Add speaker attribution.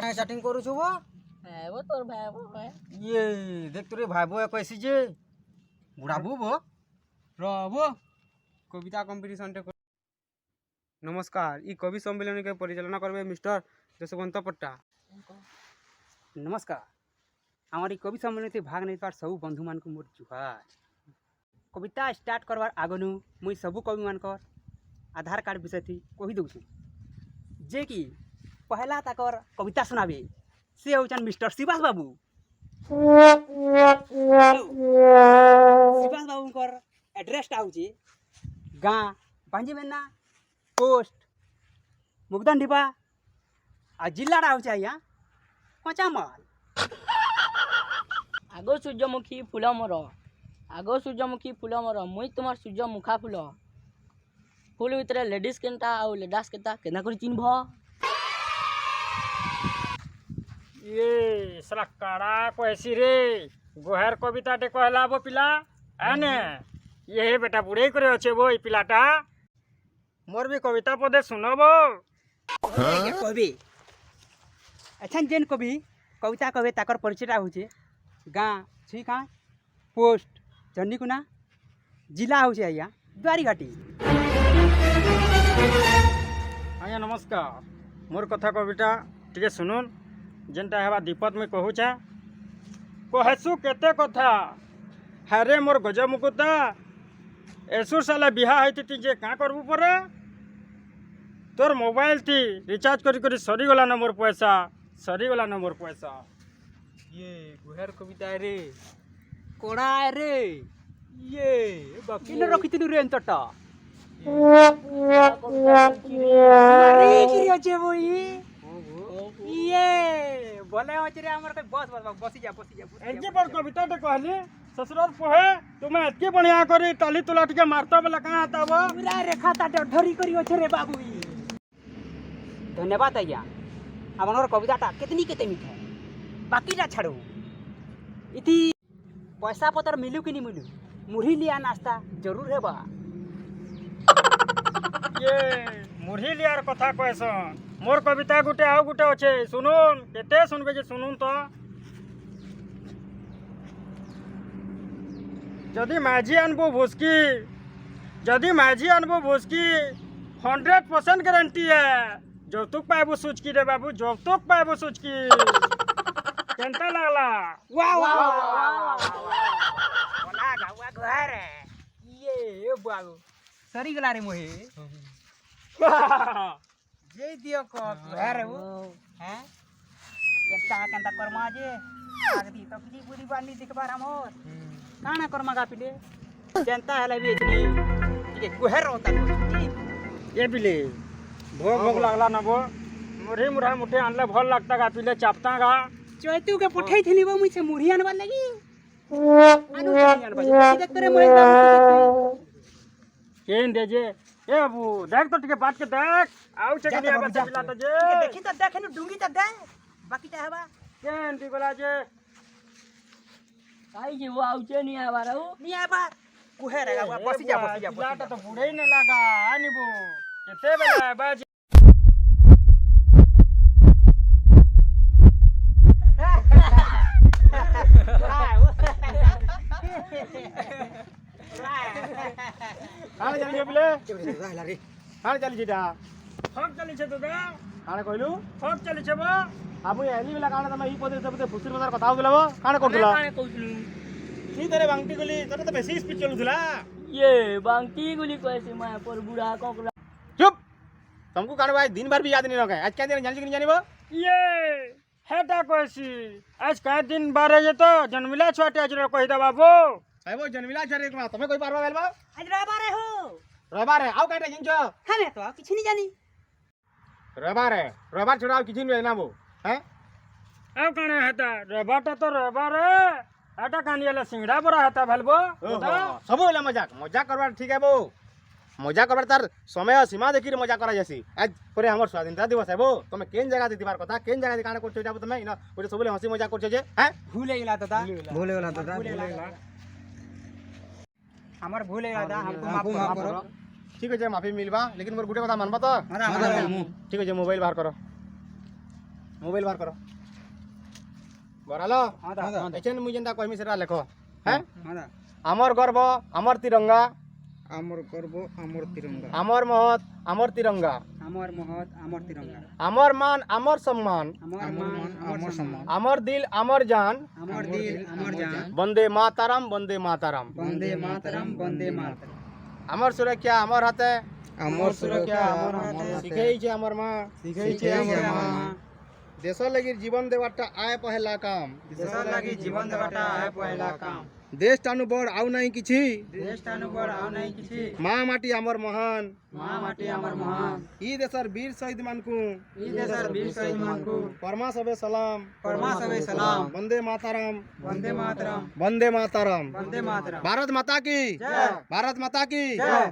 Speaker 1: Car chatting करू छु
Speaker 2: वो तोर भाई वो है
Speaker 1: ये देख तोरे भाई बो कैसी जे बुढ़ाबू बो
Speaker 3: रबो कविता कंपटीशन टे नमस्कार ई कवि सम्मेलन के परिचालना करबे मिस्टर जसवंत पट्टा। नमस्कार हमारी कवि सम्मेलन में भाग नहीं पार सब बंधु मान को मोर जुहार। कविता स्टार्ट करवार आगनु मुई सबू कवि मानकर आधार कार्ड विषय थी कही दઉં છું जे कि पहला ताकर कविता सुनाबे से होचन मिस्टर शिवास बाबू। शिवास बाबू कर एड्रेस टा होचे गाँ बांजीमेना पोस्ट मुगदन डिबा आ जिल्ला टा होचे आया कचामाल।
Speaker 2: आगो सूर्यमुखी फूल मोर आगो सूर्यमुखी फूल मोर मुई तुमार सूर्यमुखा फूल फूल भितर लेडीज केनता आउ लेडास केता केना करी चिन्ह
Speaker 1: ये साला काड़ा कैसी रे गोहर कविता टे कहला बो पिला आने ये बेटा बुढ़े करे अच्छे वो पिलाटा मोर भी कविता पदे सुनबो
Speaker 3: कवि अच्छा जेन कवि कविता कवे ताकर परिचय होचे गाँ छी कहाँ पोस्ट चंडीकुना जिला होचे आया द्वारीघाटी।
Speaker 1: आज्ञा नमस्कार मोर कथा कविता टिके सुनुन जेनटा हेबा दीपत में कहूचा कहसु केते कथा हरे मोर गज मुकुता एसुर साला बिहा होती जे का करबू परे तोर मोबाइल थी रिचार्ज करी करी सरी गला न मोर पैसा सरी गला न मोर पैसा।
Speaker 3: ये गुहर कविता रे कोड़ा रे ये बाकी न रखितिनु रे अंतटा मारी की अच्छे बोई ये बोले अच्छे रे हमर कोई बस बसी जा
Speaker 1: एजे पर कविता टे कहली ससुराल पोहे तुम्हें एतके बढ़िया करी टाली तुला टिके मारता बेला कहां आता बो
Speaker 3: पूरा रेखा ताटे ढरी करी अच्छे रे बाबू। धन्यवाद आज्ञा हमर कविताटा कितनी केते मीठा बाकी ना छाड़ो इति पैसा पतर मिलू कि नहीं मिलू मुढ़ी लिया नाश्ता जरूर है बा।
Speaker 1: ये मुढ़ी लियार कथा कहसन मोर कविता गुटे आउ गुटे अच्छे सुनुन केते सुनबे जे सुनुन तो जदि माझी आनबो भुसकी जदि माझी आनबो भुसकी 100% गारंटी है जौतुक पाइबो सुचकी रे बाबू जौतुक पाइबो सुचकी केनता लागला
Speaker 3: वाह वाह बोला गावा घर ये बाबू सरी गला रे मोहे जे दियो को घर वो हैं केता केंता कर्मा जे आगदी तो किसी बुरी बानी दिखबार हमर काना कर्मा गा पिले जनता हले बेचनी ठीक है गुहर होता
Speaker 1: ये बिले भोग भोग लागला न बो मुढ़ी मुढ़ा मुठे आनले भल लगता गा पिले चापता गा
Speaker 3: चैतू के पठाई थली वो मुझे मुढ़ी आनबा लगी आनु आनबा देख तोरे मोबाइल
Speaker 1: केन दे जे ए बाबू देख तो टिके बात के देख आउ चकनी आबा चला तो जे
Speaker 3: देखि त देखे न डुंगी त दे बाकी त हबा
Speaker 1: केन दी बोला जे
Speaker 2: काई जे वो आउचे नहीं आवा रहू
Speaker 3: नहीं आबा कुहे रे गावा बसी जा
Speaker 1: लाटा तो बुढ़े ही न लगा आनिबो केते बेला बाज हां चली जे बिले
Speaker 3: रहला रे
Speaker 1: हां चली जेटा फक चली छे तो गा काने कहलु फक चली छे बा आबु एली बेला काने तमे ई पदे सबते फुसिर बजार कथा होगला बा काने करथला
Speaker 2: काने कहलु
Speaker 1: नी तरे बांगटी गली तरे तो बेसी स्पीड चलुथला
Speaker 2: ये बांगटी गुली कैसे मैं पर बुढ़ा कोकला
Speaker 1: चुप तुमको काने भाई दिन भर भी याद नहीं रखे आज क्या दिन जानि कि नहीं जानिबो ये हेटा कोसी आज का दिन बारे जे तो जन्मिला छोटे आज रो कहि द बाबू आइबो जन्मिला छरे तुम तमे कोई पारबा बेलबा
Speaker 3: आज रबारे हो
Speaker 1: रबारे आउ काटे जिंचो
Speaker 3: हमें तो किछ नहीं जानी
Speaker 1: रबारे रबार छडाव किछि नहीं ना बो हैं आउ काने हेता रबाटा तो रबारे आटा कानियाला सिंगड़ा बरा हेता भेलबो सब होला मजाक करबार ठीक है बो मजा करबार तार समय सीमा देखि मजा करा जासी आज परे हमर स्वाधीनता दिवस है बो तमे केन जगह दे दिबार कथा केन जगह दे काने करछो जाबो तमे इना परे सबले हंसी मजाक करछो जे हैं
Speaker 3: भूल गेला दादा भूल गेला हमर भूल गेला दादा हमको माफ करो
Speaker 1: ठीक है माफी मिलबा लेकिन मोर गुटे कथा मानबा तो ठीक है मोबाइल बाहर करो मोबाइल बार करो बरालो
Speaker 3: हाँ दा हाँ दा
Speaker 1: एचन मुई जेंता कहमी सेटा लेखो हैं
Speaker 3: हाँ दा
Speaker 1: अमर गर्व अमर तिरंगा
Speaker 3: आमर गर्व आमर तिरंगा
Speaker 1: अमर महत अमर तिरंगा
Speaker 3: आमर महत आमर तिरंगा
Speaker 1: अमर मान अमर सम्मान
Speaker 3: आमर मान आमर सम्मान
Speaker 1: अमर दिल अमर जान
Speaker 3: आमर दिल आमर जान
Speaker 1: वंदे मातरम वंदे मातरम
Speaker 3: वंदे मातरम वंदे मातरम
Speaker 1: अमर सुरक्षा अमर हाथे
Speaker 3: आमर सुरक्षा आमर हाथे
Speaker 1: शिखेई छे अमर माँ
Speaker 3: शिखेई छे आमर मां
Speaker 1: देश लगी जीवन देवाटा आए पहला काम
Speaker 3: देश लागि जीवन देवाटा आए पहला काम
Speaker 1: देश टानु बड़ आउ नहीं किछि
Speaker 3: देश टानु बड़ आउ नहीं किछि
Speaker 1: माँ माटी अमर महान
Speaker 3: मां माटी आमर महान
Speaker 1: ई देशर वीर शहीद मानकु
Speaker 3: ई देशर वीर शहीद मानकु
Speaker 1: परमा सबे सलाम
Speaker 3: परमा सबे सलाम
Speaker 1: वंदे मातरम
Speaker 3: वंदे मातरम
Speaker 1: वंदे मातरम
Speaker 3: वंदे मातरम
Speaker 1: भारत माता की
Speaker 3: जय
Speaker 1: भारत माता की
Speaker 3: जय